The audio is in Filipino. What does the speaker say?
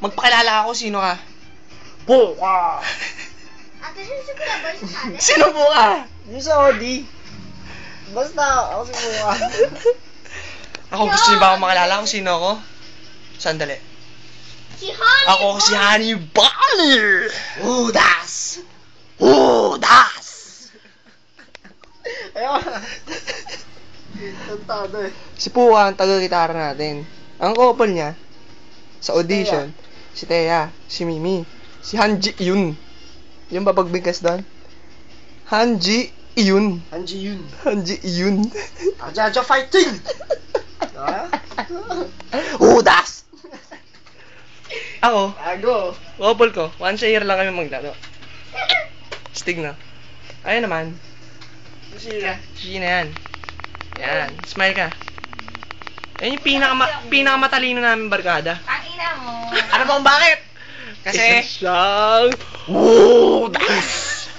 Magpakilala ako, sino ka? Buka! Ate, si Kuya Boy sasali? Sino Buka? Yung sa Odi. Basta, ako si Buka. Ako, gusto niyo ba ako makilala kung sino ako? Sandali. Si Honey Ako si Honey Bunny! Udas! Udas! Ayun. Tantado eh. Si Puka ang taga-gitara natin. Ang couple niya, sa audition, si Thea, si Mimi, si Hanji Iyun. Yung babagbigkas doon? Hanji Iyun. Hanji yun. Hanji Iyun. Ajaja fighting! Ah? Udas! Ako, Ago. couple ko, once a year lang kami maglaro. Stig na. Ayun naman. Sila. Sige na yan. Yan. Smile ka. Yan yung pinakamatalino namin barkada. Ang ina mo. Ano bang bakit? Kasi siyang Udas!